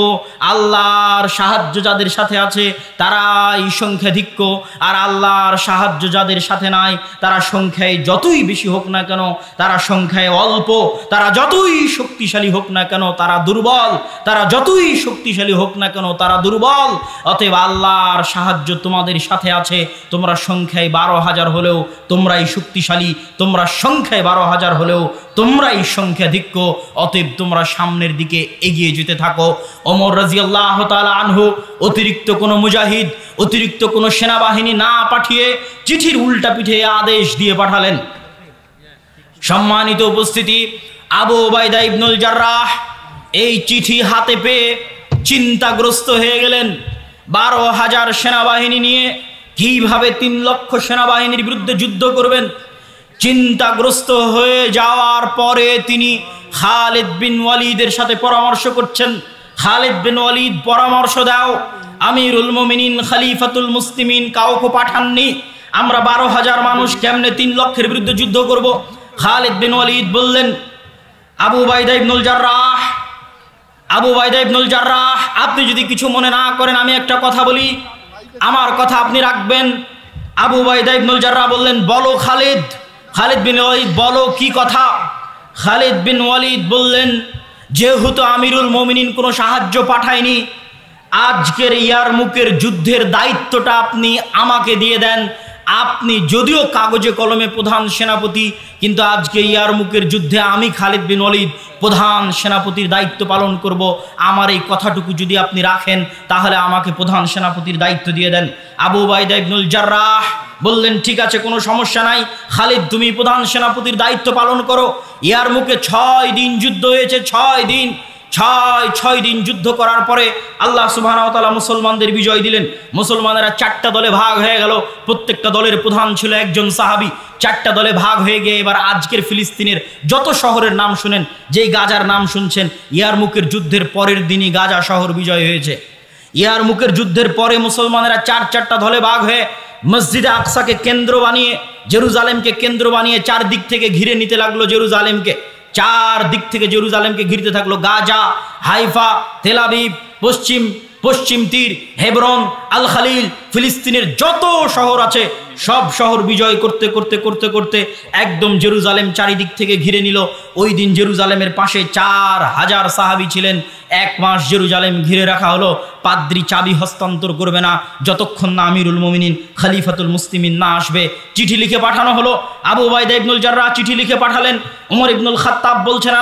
আল্লাহর সাহায্য যাদের সাথে আছে তারাই সংখ্যাধিক্য, আর আল্লাহর সাহায্য যাদের সাথে নাই তারা সংখ্যায় যতই বেশি হোক না কেন তারা সংখ্যায় অল্প, তারা যতই শক্তিশালী হোক না কেন তারা দুর্বল, তারা যতই শক্তিশালী হোক না কেন তারা দুর্বল। অতএব আল্লাহর সাহায্য তোমাদের সাথে আছে, তোমরা সংখ্যায় 12,000 হলেও তোমরাই শক্তিশালী, তোমরা সংখ্যায় 12,000 হলেও তোমরাই সংখ্যাধিক্য। অতএব তোমরা সামনের দিকে এগিয়ে যেতে থাকো। ওমর রাদিয়াল্লাহু তাআলা আনহু অতিরিক্ত কোনো মুজাহিদ, অতিরিক্ত কোনো সেনাবাহিনী না পাঠিয়ে চিঠির উল্টা পিঠে আদেশ দিয়ে পাঠালেন। সম্মানিত উপস্থিতি, আবু উবাইদা ইবনুল জাররাহ এই চিঠি হাতে পেয়ে চিন্তাগ্রস্ত হয়ে গেলেন। 12,000 সেনাবাহিনী নিয়ে কিভাবে 3 লক্ষ সেনাবাহিনীর বিরুদ্ধে যুদ্ধ করবেন? চিন্তাগ্রস্ত হয়ে যাওয়ার পরে তিনি খালিদ বিন ওয়ালিদের সাথে পরামর্শ করছেন। খালিদ বিন ওয়ালিদ পরামর্শ দাও, আমিরুল মুমিনিন খলিফাতুল মুসলিমিন কাউকে পাঠাননি, আমরা 12,000 মানুষ কেমনে 3 লক্ষের বিরুদ্ধে যুদ্ধ করব? খালিদ বিন ওয়ালিদ বললেন, আবু উবাইদা ইবনুল জাররাহ, আপনি যদি কিছু মনে না করেন আমি একটা কথা বলি, আমার কথা আপনি রাখবেন। আবু উবাইদা ইবনুল জাররাহ বললেন, বলো খালিদ। খালিদ বিন ওয়ালিদ, বলো কি কথা? খালিদ বিন ওয়ালিদ বললেন, যেহেতু আমিরুল মুমিনিন কোনো সাহায্য পাঠায়নি, আজকের ইয়ারমুকের যুদ্ধের দায়িত্বটা আপনি আমাকে দিয়ে দেন। আপনি যদিও কাগজে কলমে প্রধান সেনাপতি, কিন্তু আজকে ইয়ারমুকের যুদ্ধে আমি খালিদ বিন ওয়ালিদ প্রধান সেনাপতির দায়িত্ব পালন করব। আমার এই কথাটুকু যদি আপনি রাখেন তাহলে আমাকে প্রধান সেনাপতির দায়িত্ব দিয়ে দেন। আবু উবাইদা ইবনুল জাররাহ বললেন, ঠিক আছে, কোনো সমস্যা নাই, খালিদ তুমি প্রধান সেনাপতির দায়িত্ব পালন করো। ইয়ারমুকে 6 দিন যুদ্ধ হয়েছে, 6 দিন যুদ্ধ করার পরে আল্লাহ সুবহানাহু ওয়া তাআলা মুসলমানদের বিজয় দিলেন। মুসলমানেরা 4টা দলে ভাগ হয়ে গেল, প্রত্যেকটা দলের প্রধান ছিল একজন সাহাবী। 4টা দলে ভাগ হয়ে গিয়ে এবার আজকের ফিলিস্তিনের যত শহরের নাম শুনেন, যেই গাজার নাম শুনছেন, ইয়ারমুকের যুদ্ধের পরের দিনই গাজা শহর বিজয় হয়েছে। ইয়ারমুকের যুদ্ধের পরে মুসলমানেরা 4টা দলে ভাগ হয়ে মসজিদে আকসাকে কেন্দ্র বানিয়ে, জেরুজালেমকে কেন্দ্র বানিয়ে 4 দিক থেকে ঘিরে নিতে লাগলো জেরুজালেমকে। 4 দিক থেকে জেরুজালেমকে ঘিরতে থাকলো। গাজা, হাইফা, তেল আবিব, পশ্চিম তীর, হেবরন, আল খালিল, ফিলিস্তিনের যত শহর আছে সব শহর বিজয় করতে করতে করতে করতে একদম জেরুজালেম চারিদিক থেকে ঘিরে নিল। ওই দিন জেরুজালেমের পাশে 4,000 সাহাবী ছিলেন। 1 মাস জেরুজালেম ঘিরে রাখা হলো। পাদ্রী চাবি হস্তান্তর করবে না যতক্ষণ না আমিরুল মুমিনিন খলিফাতুল মুসলিমিন না আসবে। চিঠি লিখে পাঠানো হলো। আবু উবাইদা ইবনুল জাররাহ চিঠি লিখে পাঠালেন। ওমর ইবনুল খাত্তাব বলছেন,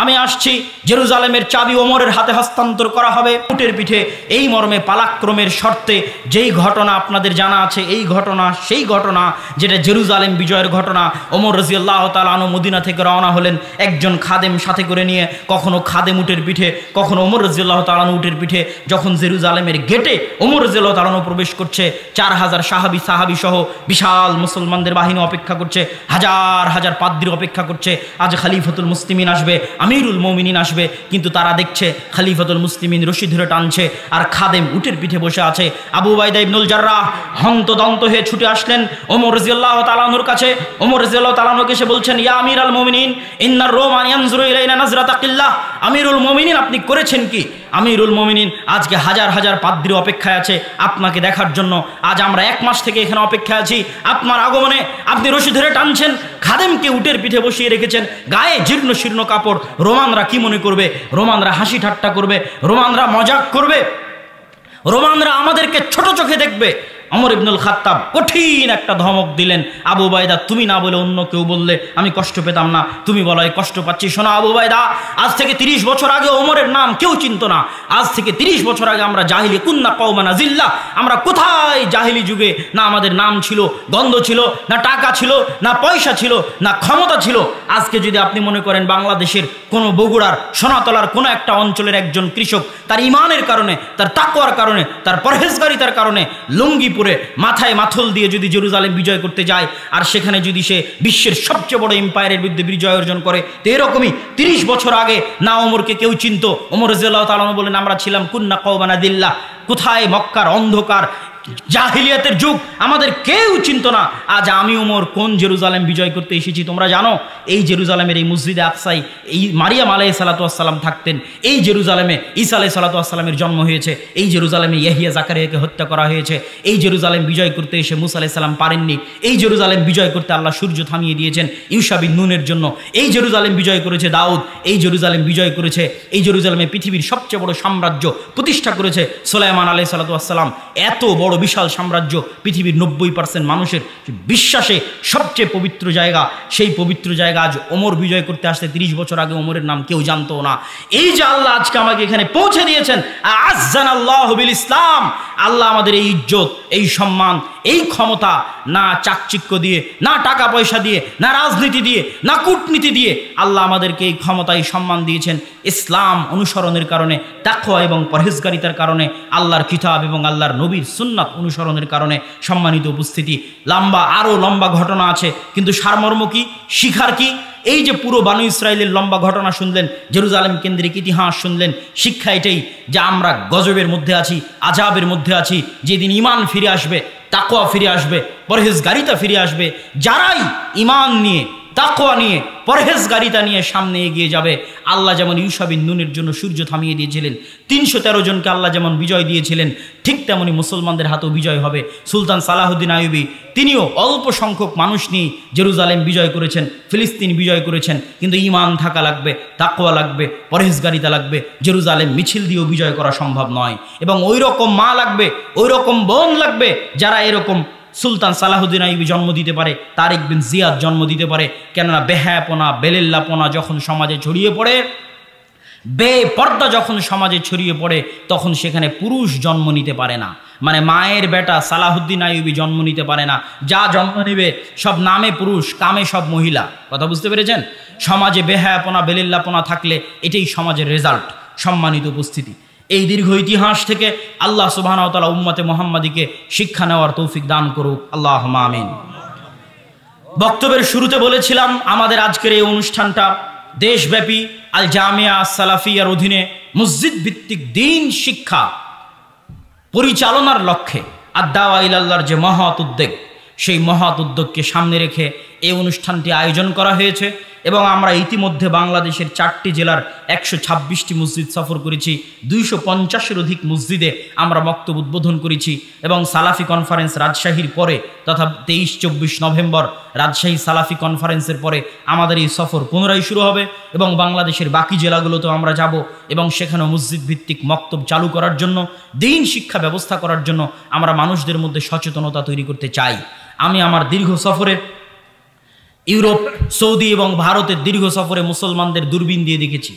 আমি আসছি, জেরুজালেমের চাবি ওমরের হাতে হস্তান্তর করা হবে উটের পিঠে। এই মর্মে পালাক্রমের শর্তে যেই ঘটনা আপনাদের জানা আছে, এই ঘটনা সেই ঘটনা যেটা জেরুজালেম বিজয়ের ঘটনা। ওমর রাদিয়াল্লাহু তাআলা আনহু মদিনা থেকে রওনা হলেন একজন খাদেম সাথে করে নিয়ে, কখনো খাদেম উটের পিঠে, কখনো ওমর রাদিয়াল্লাহু তাআলা আনহু উটের পিঠে। যখন জেরুজালেমের গেটে ওমর রাদিয়াল্লাহু তাআলা আনহু প্রবেশ করছে, 4,000 সাহাবী সহ বিশাল মুসলমানদের বাহিনী অপেক্ষা করছে, হাজার হাজার পাদ্রী অপেক্ষা করছে। আজ খলিফাতুল মুসলিমিন আসবে, আমিরুল মুমিনিন আসবে, কিন্তু তারা দেখছে খলিফাতুল মুসলিমিন রশি ধরে টানছে আর খাদেম উটের পিঠে বসে আছে। আবু উবাইদা ইবনুল জাররাহ হন্তদন্ত হয়ে ছুটে আসলেন ওমর রাদিয়াল্লাহু তাআলা আনহুর কাছে। ওমর রাদিয়াল্লাহু তাআলা আনহুকে এসে বলছেন, ইয়া আমিরাল মুমিনিন, ইন্নার রোমান ইয়ানজুরু ইলাইনা নাজরাতা কিল্লাহ। আমিরুল মুমিনিন, আপনি করেছেন কি? আমিরুল মুমিনিন, আজকে হাজার হাজার পাদ্রী অপেক্ষায় আছে আপনাকে দেখার জন্য। আজ আমরা 1 মাস থেকে এখানে অপেক্ষায় আছি আপনার আগমনে। আপনি রশি ধরে টানছেন, খাদেমকে উটের পিঠে বসিয়ে রেখেছেন, গায়ে জীর্ণ শীর্ণ কাপড়। রোমানরা কি মনে করবে? রোমানরা হাসি ঠাট্টা করবে, রোমানরা মজাক করবে, রোমানরা আমাদেরকে ছোট চোখে দেখবে। ওমর ইবনুল খাত্তাব কঠিন একটা ধমক দিলেন, আবু উবাইদা, তুমি না বলে অন্য কেউ বললে আমি কষ্ট পেতাম না, তুমি বলাই কষ্ট পাচ্ছি। শোনো আবু উবাইদা, আজ থেকে 30 বছর আগে ওমরের নাম কেউ চিনত না। আজ থেকে 30 বছর আগে আমরা জাহিলি কুন্না কওমানা জিল্লা, আমরা কোথায় জাহিলি যুগে না আমাদের নাম ছিল, গন্ধ ছিল, না টাকা ছিল, না পয়সা ছিল, না ক্ষমতা ছিল। আজকে যদি আপনি মনে করেন বাংলাদেশের কোনো বগুড়ার সোনাতলার কোনো একটা অঞ্চলের একজন কৃষক তার ইমানের কারণে, তার তাকওয়ার কারণে, তার পরহেজগারিতার কারণে লুঙ্গি করে মাথায় মাথল দিয়ে যদি জেরুজালেম বিজয় করতে যায়, আর সেখানে যদি সে বিশ্বের সবচেয়ে বড় এম্পায়ারের বিরুদ্ধে বিজয় অর্জন করে, তো এরকমই 30 বছর আগে না ওমরকে কেউ চিনত। ওমর রাদিয়াল্লাহু তাআলা আনহু বলেন, আমরা ছিলাম কুন্না কওমান আদিল্লাহ, কোথায় মক্কার অন্ধকার জাহিলিয়াতের যুগ, আমাদের কেউ চিনত না। আজ আমি ওমর কোন জেরুজালেম বিজয় করতে এসেছি তোমরা জানো? এই জেরুজালেমের এই মসজিদে আকসাই এই মারিয়াম আলাইহিস সালাতু ওয়াস সালাম থাকতেন, এই জেরুজালেমে ঈসা আলাইহিস সালাতু ওয়াস সালামের জন্ম হয়েছে, এই জেরুজালেমে ইয়াহিয়া জাকারিয়াকে হত্যা করা হয়েছে, এই জেরুজালেম বিজয় করতে এসে মুসা আলাইহিস সালাম পারেননি, এই জেরুজালেম বিজয় করতে আল্লাহ সূর্য থামিয়ে দিয়েছেন ইউশা বিন নুনের জন্য, এই জেরুজালেম বিজয় করেছে দাউদ, এই জেরুজালেম বিজয় করেছে, এই জেরুজালেমে পৃথিবীর সবচেয়ে বড় সাম্রাজ্য প্রতিষ্ঠা করেছে সুলাইমান আলাইহিস সালাতু ওয়াস সালাম। এত বড় বিশাল সাম্রাজ্য, পৃথিবীর 90% মানুষের বিশ্বাসে সবচেয়ে পবিত্র জায়গা, সেই পবিত্র জায়গা আজ ওমর বিজয় করতে আসতে 30 বছর আগে ওমরের নাম কেউ জানতো না। এই যে আল্লাহ আজকে আমাকে এখানে পৌঁছে দিয়েছেন, আযযানাল্লাহু বিল ইসলাম, আল্লাহ আমাদের এই ইজ্জত, এই সম্মান, এই ক্ষমতা না চাকচিক্য দিয়ে, না টাকা পয়সা দিয়ে, না রাজনীতি দিয়ে, না কূটনীতি দিয়ে, আল্লাহ আমাদেরকে এই ক্ষমতা, এই সম্মান দিয়েছেন ইসলাম অনুসরণের কারণে, তাকওয়া এবং পরহেজগারিতার কারণে, আল্লাহর কিতাব এবং আল্লাহর নবীর সুন্নাত অনুসরণের কারণে। সম্মানিত উপস্থিতি, আরও লম্বা ঘটনা আছে, কিন্তু সারমর্ম কি, শিখার কি? এই যে পুরো বানু ইসরাইলের লম্বা ঘটনা শুনলেন, জেরুজালেম কেন্দ্রিক ইতিহাস শুনলেন, শিক্ষা এটাই যে আমরা গজবের মধ্যে আছি, আযাবের মধ্যে আছি। যেদিন ঈমান ফিরে আসবে, তাকওয়া ফিরে আসবে, পরহেজগারিতা ফিরে আসবে, যারাই ঈমান নিয়ে, তাকওয়া নিয়ে, পরহেজগারিতা নিয়ে সামনে এগিয়ে যাবে, আল্লাহ যেমন ইউশা বিন নুনের জন্য সূর্য থামিয়ে দিয়েছিলেন, 313 জনকে আল্লাহ যেমন বিজয় দিয়েছিলেন, ঠিক তেমনি মুসলমানদের হাতেও বিজয় হবে। সুলতান সালাহুদ্দিন আইয়ুবী তিনিও অল্প সংখ্যক মানুষ নিয়ে জেরুজালেম বিজয় করেছেন, ফিলিস্তিন বিজয় করেছেন, কিন্তু ঈমান থাকা লাগবে, তাকওয়া লাগবে, পরহেজগারিতা লাগবে। জেরুজালেম মিছিল দিয়েও বিজয় করা সম্ভব নয়, এবং ওই রকম মা লাগবে, ওই রকম বোন লাগবে যারা এরকম সুলতান সালাহুদ্দিন আইয়ুবী জন্ম দিতে পারে, তারিক বিন জিয়াদ জন্ম দিতে পারে। কেননা বেহায়াপনা, বেলেল্লাপনা যখন সমাজে ছড়িয়ে পড়ে, বেপর্দা যখন সমাজে ছড়িয়ে পড়ে, তখন সেখানে পুরুষ জন্ম নিতে পারে না। মানে মায়ের বেটা সালাহুদ্দিন আইয়ুবী জন্ম নিতে পারে না, যা জন্ম নেবে সব নামে পুরুষ, কামে সব মহিলা। কথা বুঝতে পেরেছেন? সমাজে বেহায়াপনা, বেলেল্লাপনা থাকলে এটাই সমাজের রেজাল্ট। সম্মানিত উপস্থিতি, এই দীর্ঘ ইতিহাস থেকে আল্লাহ সুবহানাহু ওয়া তাআলা উম্মতে মুহাম্মাদিকে শিক্ষা নেওয়ার তৌফিক দান করুক, আল্লাহুম্মা আমিন। বক্তব্যের শুরুতে বলেছিলাম আমাদের আজকের এই অনুষ্ঠানটা দেশব্যাপী আল জামিয়া সালাফিয়ার অধীনে মসজিদ ভিত্তিক দ্বীন শিক্ষা পরিচালনার লক্ষ্যে আদ-দাওয়া ইলাল্লাহর যে মহৎ উদ্যোগ, সেই মহৎ উদ্যোগকে সামনে রেখে এই অনুষ্ঠানটি আয়োজন করা হয়েছে। এবং আমরা ইতিমধ্যে বাংলাদেশের 4টি জেলার 126টি মসজিদ সফর করেছি, 250-এর অধিক মসজিদে আমরা বক্তব্য উদ্বোধন করেছি। এবং সালাফি কনফারেন্স রাজশাহীর পরে, তথা 23-24 নভেম্বর রাজশাহী সালাফি কনফারেন্সের পরে আমাদের এই সফর পুনরায় শুরু হবে, এবং বাংলাদেশের বাকি জেলাগুলোতেও আমরা যাব, এবং সেখানেও মসজিদ ভিত্তিক মক্তব চালু করার জন্য, দ্বীন শিক্ষা ব্যবস্থা করার জন্য আমরা মানুষদের মধ্যে সচেতনতা তৈরি করতে চাই। আমি আমার দীর্ঘ সফরে ইউরোপ, সৌদি এবং ভারতের দীর্ঘ সফরে মুসলমানদের দূরবীন দিয়ে দেখেছি,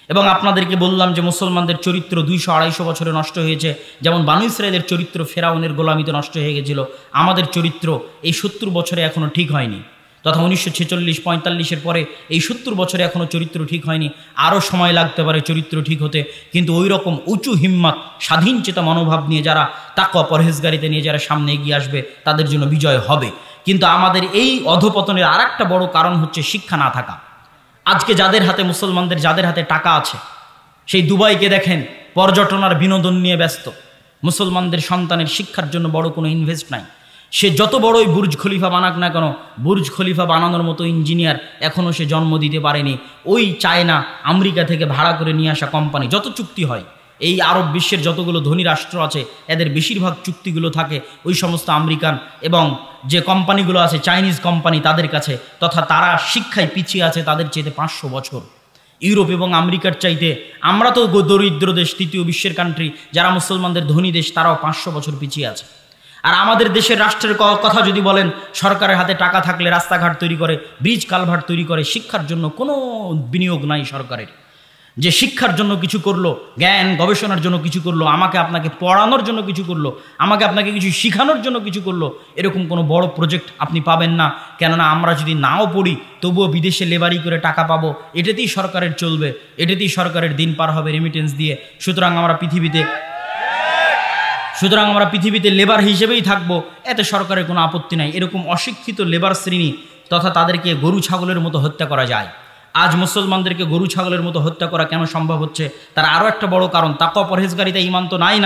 এবং আপনাদেরকে বললাম যে মুসলমানদের চরিত্র 200-250 বছরে নষ্ট হয়েছে। যেমন বানু ইসরাইলের চরিত্র ফেরাউনের গোলামিতে নষ্ট হয়ে গেছিল, আমাদের চরিত্র এই 70 বছরে এখনও ঠিক হয়নি। তথা 1946-45-এর পরে এই 70 বছরে এখনও চরিত্র ঠিক হয়নি, আরও সময় লাগতে পারে চরিত্র ঠিক হতে। কিন্তু ওই রকম উঁচু হিম্মত, স্বাধীন চেতা মনোভাব নিয়ে যারা, তাকওয়া পরহেজগারিতা নিয়ে যারা সামনে এগিয়ে আসবে, তাদের জন্য বিজয় হবে। কিন্তু আমাদের এই অধপতনের আর একটা বড় কারণ হচ্ছে শিক্ষা না থাকা। আজকে যাদের হাতে, মুসলমানদের যাদের হাতে টাকা আছে, সেই দুবাইকে দেখেন পর্যটন আর বিনোদন নিয়ে ব্যস্ত। মুসলমানদের সন্তানের শিক্ষার জন্য বড় কোনো ইনভেস্ট নাই। সে যত বড়ই বুর্জ খলিফা বানাক না কেন, বুর্জ খলিফা বানানোর মতো ইঞ্জিনিয়ার এখনও সে জন্ম দিতে পারেনি। ওই চায়না, আমেরিকা থেকে ভাড়া করে নিয়ে আসা কোম্পানি, যত চুক্তি হয়, এই আরব বিশ্বের যতগুলো ধনী রাষ্ট্র আছে, এদের বেশিরভাগ চুক্তিগুলো থাকে ওই সমস্ত আমেরিকান এবং যে কোম্পানিগুলো আছে, চাইনিজ কোম্পানি, তাদের কাছে। তথা তারা শিক্ষায় পিছিয়ে আছে তাদের চাইতে 500 বছর। ইউরোপ এবং আমেরিকার চাইতে আমরা তো দরিদ্র দেশ, তৃতীয় বিশ্বের কান্ট্রি, যারা মুসলমানদের ধনী দেশ, তারাও 500 বছর পিছিয়ে আছে। আর আমাদের দেশের রাষ্ট্রের কথা যদি বলেন, সরকারের হাতে টাকা থাকলে রাস্তাঘাট তৈরি করে, ব্রিজ কালভার্ট তৈরি করে, শিক্ষার জন্য কোনো বিনিয়োগ নাই সরকারের। যে শিক্ষার জন্য কিছু করলো, জ্ঞান গবেষণার জন্য কিছু করলো, আমাকে আপনাকে পড়ানোর জন্য কিছু করলো, আমাকে আপনাকে কিছু শিখানোর জন্য কিছু করলো, এরকম কোনো বড় প্রজেক্ট আপনি পাবেন না। কেননা আমরা যদি নাও পড়ি, তবুও বিদেশে লেবারি করে টাকা পাবো, এটাতেই সরকারের চলবে, এটাতেই সরকারের দিন পার হবে রেমিটেন্স দিয়ে। সুতরাং আমরা পৃথিবীতে সুতরাং আমরা পৃথিবীতে লেবার হিসেবেই থাকবো, এতে সরকারের কোনো আপত্তি নাই। এরকম অশিক্ষিত লেবার শ্রেণী তথা তাদেরকে গরু ছাগলের মতো হত্যা করা যায়। আজ মুসলমানদেরকে গরু ছাগলের মতো হত্যা করা কেন সম্ভব হচ্ছে? তার আরও একটা বড় কারণ, তাকওয়া পরহেজগারিতা ঈমান তো নাই।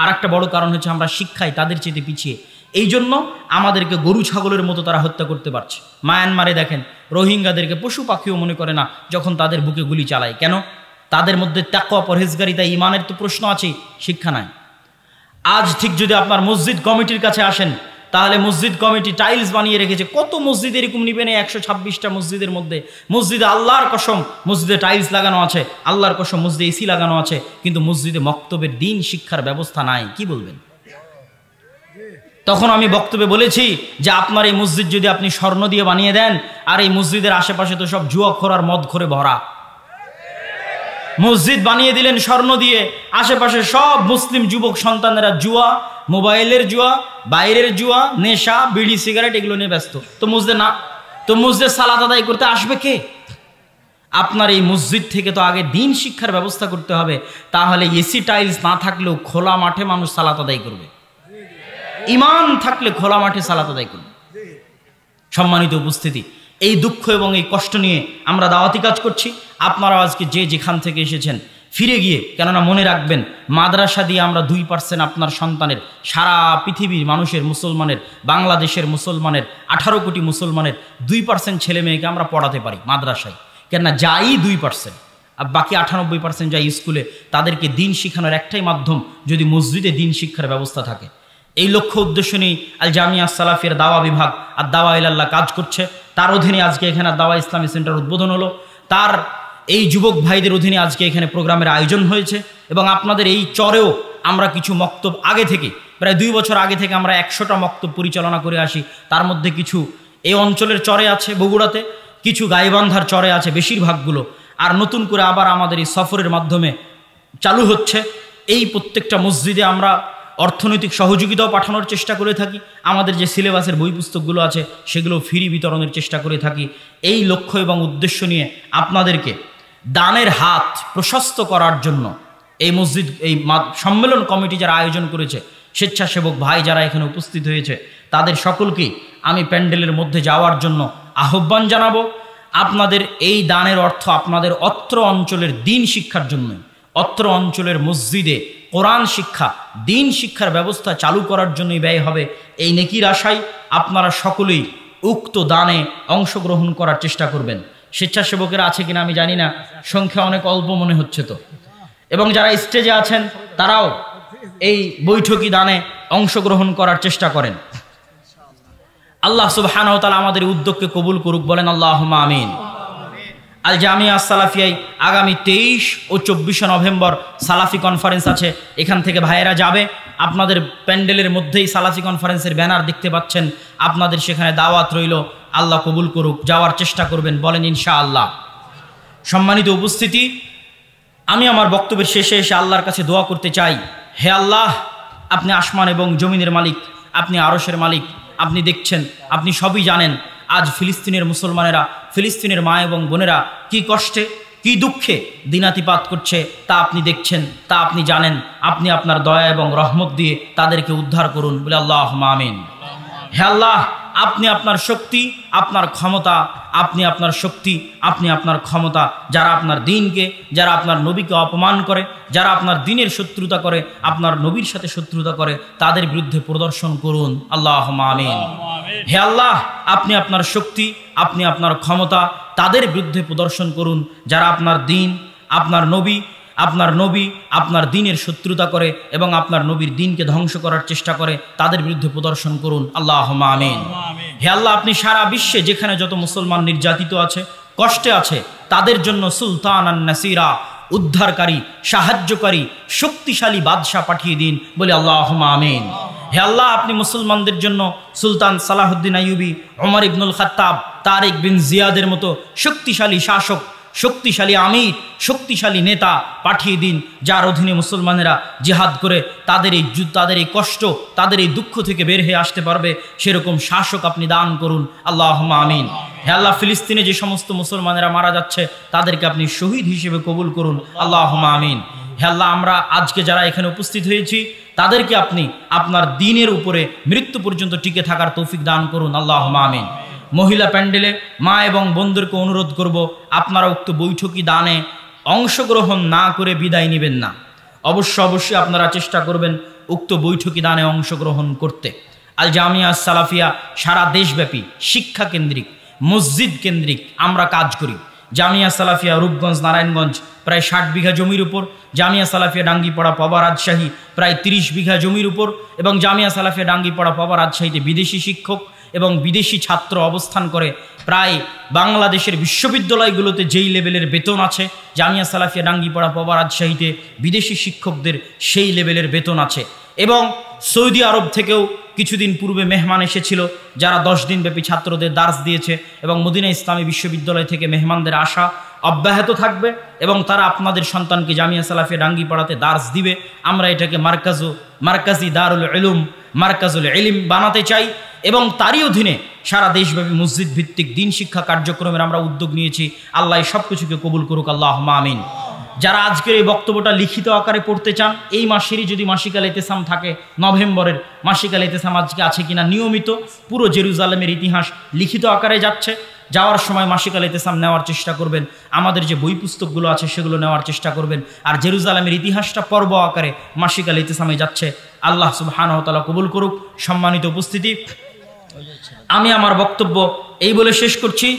আর একটা বড় কারণ হচ্ছে আমরা শিক্ষায় তাদের চেয়ে পিছিয়ে। এই জন্য আমাদেরকে গরু ছাগলের মতো তারা হত্যা করতে পারছে। মায়ানমারে দেখেন, রোহিঙ্গাদেরকে পশু পাখিও মনে করে না যখন তাদের বুকে গুলি চালায়। কেন? তাদের মধ্যে তাকওয়া পরহেজগারিতা ঈমানের তো প্রশ্ন আছে, শিক্ষা নাই। আজ ঠিক যদি আপনার মসজিদ কমিটির কাছে আসেন, তাহলে মসজিদ কমিটি টাইলস বানিয়ে রেখেছে। কত মসজিদ এরকম নিবেন? 126টা মসজিদের মধ্যে মসজিদে আল্লাহর কসম মসজিদে টাইলস লাগানো আছে, আল্লাহর কসম মসজিদে এসি লাগানো আছে, কিন্তু মসজিদে মক্তবের দিন শিক্ষার ব্যবস্থা নাই। কি বলবেন? তখন আমি বক্তব্যে বলেছি যে আপনার এই মসজিদ যদি আপনি স্বর্ণ দিয়ে বানিয়ে দেন, আর এই মসজিদের আশেপাশে তো সব জুয়াখোর আর মদখোরে ভরা, মসজিদ বানিয়ে দিলেন স্বর্ণ দিয়ে, আশেপাশে সব মুসলিম যুবক সন্তানেরা জুয়া, মোবাইলের জুয়া, বাইরের জুয়া, নেশা, বিড়ি, সিগারেট এগুলো নিয়ে ব্যস্ত। তো মসজিদে সালাত আদায় করতে আসবে কে? আপনার এই মসজিদ থেকে তো আগে দিন শিক্ষার ব্যবস্থা করতে হবে। তাহলে এসি টাইলস না থাকলেও খোলা মাঠে মানুষ সালাত আদায় করবে, ঈমান থাকলে খোলা মাঠে সালাত আদায় করবে। সম্মানিত উপস্থিতি, এই দুঃখ এবং এই কষ্ট নিয়ে আমরা দাওয়াতি কাজ করছি। আপনারা আজকে যে যেখান থেকে এসেছেন ফিরে গিয়ে, কেননা মনে রাখবেন, মাদ্রাসা দিয়ে আমরা 2% আপনার সন্তানের, সারা পৃথিবীর মানুষের, মুসলমানের, বাংলাদেশের মুসলমানের, 18 কোটি মুসলমানের 2% ছেলে মেয়েকে আমরা পড়াতে পারি মাদ্রাসায়। কেননা যাই 2%, আর বাকি 98% যাই স্কুলে, তাদেরকে দিন শিখানোর একটাই মাধ্যম যদি মসজিদে দিন শিক্ষার ব্যবস্থা থাকে। এই লক্ষ্য উদ্দেশ্য নিয়ে আল জামিয়া সালাফিয়ার দাওয়া বিভাগ আর দাওয়া ইলাল্লাহ কাজ করছে। তার অধীনে আজকে এখানে দাওয়া ইসলামী সেন্টার উদ্বোধন হলো। তার এই যুবক ভাইদের অধীনে আজকে এখানে প্রোগ্রামের আয়োজন হয়েছে। এবং আপনাদের এই চরেও আমরা কিছু মক্তব আগে থেকে, প্রায় 2 বছর আগে থেকে আমরা 100টা মক্তব পরিচালনা করে আসি। তার মধ্যে কিছু এই অঞ্চলের চরে আছে, বগুড়াতে, কিছু গাইবান্ধার চরে আছে বেশিরভাগগুলো। আর নতুন করে আবার আমাদের এই সফরের মাধ্যমে চালু হচ্ছে। এই প্রত্যেকটা মসজিদে আমরা অর্থনৈতিক সহযোগিতাও পাঠানোর চেষ্টা করে থাকি। আমাদের যে সিলেবাসের বই পুস্তকগুলো আছে সেগুলো ফ্রি বিতরণের চেষ্টা করে থাকি। এই লক্ষ্য এবং উদ্দেশ্য নিয়ে আপনাদেরকে দানের হাত প্রশস্ত করার জন্য এই মসজিদ, এই সম্মেলন কমিটি যারা আয়োজন করেছে, স্বেচ্ছাসেবক ভাই যারা এখানে উপস্থিত হয়েছে, তাদের সকলকেই আমি প্যান্ডেলের মধ্যে যাওয়ার জন্য আহ্বান জানাবো। আপনাদের এই দানের অর্থ আপনাদের অত্র অঞ্চলের দিন শিক্ষার জন্য, অত্র অঞ্চলের মসজিদে কোরআন শিক্ষা, দিন শিক্ষার ব্যবস্থা চালু করার জন্যই ব্যয় হবে। এই নেকির আশায় আপনারা সকলেই উক্ত দানে অংশগ্রহণ করার চেষ্টা করবেন। স্বেচ্ছাসেবকেরা আছে কিনা আমি জানি না, সংখ্যা অনেক অল্প মনে হচ্ছে তো। এবং যারা স্টেজে আছেন তারাও এই বৈঠকি দানে অংশগ্রহণ করার চেষ্টা করেন। আল্লাহ সুবহানাহু ওয়া তাআলা আমাদের উদ্যোগকে কবুল করুক, বলেন আল্লাহুম্মা আমিন। আল জামিয়া সালাফিয়ায় আগামী 23 ও 24 নভেম্বর সালাফি কনফারেন্স আছে। এখান থেকে ভাইয়েরা যাবে। আপনাদের প্যান্ডেলের মধ্যেই সালাফি কনফারেন্সের ব্যানার দেখতে পাচ্ছেন। আপনাদের সেখানে দাওয়াত রইল, আল্লাহ কবুল করুক, যাওয়ার চেষ্টা করবেন, বলেন ইনশাআল্লাহ। সম্মানিত উপস্থিতি, আমি আমার বক্তব্যের শেষে এসে আল্লাহর কাছে দোয়া করতে চাই। হে আল্লাহ, আপনি আসমান এবং জমিনের মালিক, আপনি আরশের মালিক, আপনি দেখছেন, আপনি সবই জানেন। আজ ফিলিস্তিনের মুসলমানেরা, ফিলিস্তিনের মা এবং বোনেরা কি কষ্টে, কি দুঃখে দিনাতিপাত করছে তা আপনি দেখছেন, তা আপনি জানেন। আপনি আপনার দয়া এবং রহমত দিয়ে তাদেরকে উদ্ধার করুন, বলে আল্লাহুম্মা আমিন। হে আল্লাহ, আপনি আপনার শক্তি, আপনার ক্ষমতা, আপনি আপনার শক্তি, আপনি আপনার ক্ষমতা, যারা আপনার দিনকে, যারা আপনার নবীকে অপমান করে, যারা আপনার দিনের শত্রুতা করে, আপনার নবীর সাথে শত্রুতা করে, তাদের বিরুদ্ধে প্রদর্শন করুন, আল্লাহুম্মা আমিন। হে আল্লাহ, আপনি আপনার শক্তি, আপনি আপনার ক্ষমতা তাদের বিরুদ্ধে প্রদর্শন করুন, যারা আপনার দিন, আপনার নবী, আপনার দিনের শত্রুতা করে এবং আপনার নবীর দিনকে ধ্বংস করার চেষ্টা করে, তাদের বিরুদ্ধে প্রদর্শন করুন, আল্লাহুম্মা আমিন। হে আল্লাহ, আপনি সারা বিশ্বে যেখানে যত মুসলমান নির্যাতিত আছে, কষ্টে আছে, তাদের জন্য সুলতানান নাসিরা, উদ্ধারকারী, সাহায্যকারী, শক্তিশালী বাদশাহ পাঠিয়ে দিন, বলে আল্লাহুম্মা আমিন। হে আল্লাহ, আপনি মুসলমানদের জন্য সুলতান সালাহুদ্দিন আইয়ুবী, ওমর ইবনুল খাত্তাব, তারিক বিন জিয়াদের মতো শক্তিশালী শাসক, শক্তিশালী আমির, শক্তিশালী নেতা পাঠিয়ে দিন, যার অধীনে মুসলমানেরা জিহাদ করে তাদের এই কষ্ট, তাদের এই দুঃখ থেকে বের হয়ে আসতে পারবে, সেরকম শাসক আপনি দান করুন, আল্লাহুম্মা আমিন। হে আল্লাহ, ফিলিস্তিনে যে সমস্ত মুসলমানেরা মারা যাচ্ছে তাদেরকে আপনি শহীদ হিসেবে কবুল করুন, আল্লাহুম্মা আমিন। হে আল্লাহ, আমরা আজকে যারা এখানে উপস্থিত হয়েছি তাদেরকে আপনি আপনার দ্বীনের উপরে মৃত্যু পর্যন্ত টিকে থাকার তৌফিক দান করুন, আল্লাহুম্মা আমিন। মহিলা প্যান্ডেলে মা এবং বোনদেরকে অনুরোধ করব, আপনারা উক্ত বৈঠকি দানে অংশগ্রহণ না করে বিদায় নেবেন না। অবশ্যই আপনারা চেষ্টা করবেন উক্ত বৈঠকি দানে অংশগ্রহণ করতে। আল জামিয়া সালাফিয়া সারা দেশব্যাপী শিক্ষা কেন্দ্রিক, মসজিদ কেন্দ্রিক আমরা কাজ করি। জামিয়া সালাফিয়া রূপগঞ্জ নারায়ণগঞ্জ প্রায় 60 বিঘা জমির উপর, জামিয়া সালাফিয়া ডাঙ্গিপাড়া পাবা রাজশাহী প্রায় 30 বিঘা জমির উপর, এবং জামিয়া সালাফিয়া ডাঙ্গিপাড়া পাবা রাজশাহীতে বিদেশি শিক্ষক এবং বিদেশি ছাত্র অবস্থান করে। প্রায় বাংলাদেশের বিশ্ববিদ্যালয়গুলোতে যেই লেভেলের বেতন আছে, জামিয়া সালাফিয়া ডাঙ্গিপাড়া পাবা রাজশাহীতে বিদেশি শিক্ষকদের সেই লেভেলের বেতন আছে। এবং সৌদি আরব থেকেও কিছুদিন পূর্বে মেহমান এসেছিল, যারা 10 দিন ব্যাপী ছাত্রদের দার্স দিয়েছে, এবং মদিনা ইসলামী বিশ্ববিদ্যালয় থেকে মেহমানদের আসা অব্যাহত থাকবে, এবং তারা আপনাদের সন্তানকে জামিয়া সালাফিয়া ডাঙ্গিপাড়াতে দার্স দিবে। আমরা এটাকে মার্কাজি দারুল ইলুম, মার্কাজুল ইলম বানাতে চাই, এবং তারই অধীনে সারা দেশব্যাপী মসজিদ ভিত্তিক দিন শিক্ষা কার্যক্রমের আমরা উদ্যোগ নিয়েছি। আল্লাহ সব কিছুকে কবুল করুক, আল্লাহুম্মা আমিন। যারা আজকের এই বক্তব্যটা লিখিত আকারে পড়তে চান, এই মাসেরই যদি মাসিকাল ইতেসাম থাকে, নভেম্বরের মাসিকাল ইতেসাম আজকে আছে কিনা, নিয়মিত পুরো জেরুজালেমের ইতিহাস লিখিত আকারে যাচ্ছে। যাওয়ার সময় মাসিকাল ইতেসাম নেওয়ার চেষ্টা করবেন, আমাদের যে বই পুস্তকগুলো আছে সেগুলো নেওয়ার চেষ্টা করবেন। আর জেরুজালেমের ইতিহাসটা পর্ব আকারে মাসিকাল ইতেসামে যাচ্ছে। আল্লাহ সুবহানাহু ওয়া তাআলা কবুল করুক। সম্মানিত উপস্থিতি, আমি আমার বক্তব্য এই বলে শেষ করছি।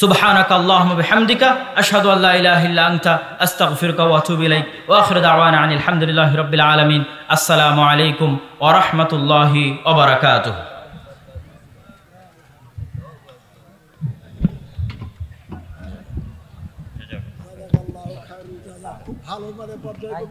সুবহানাকা আল্লাহুম্মা বিহামদিকা আশহাদু আল্লা ইলাহা ইল্লা আনতা আস্তাগফিরুকা ওয়া আতুবু ইলাইক ওয়া আখিরু দাওয়ানা আনিল হামদুলিল্লাহি রাব্বিল আলামিন। আসসালামু আলাইকুম ওয়া রাহমাতুল্লাহি ওয়া বারাকাতুহু। খুব ভালো মানে পর্যায়ে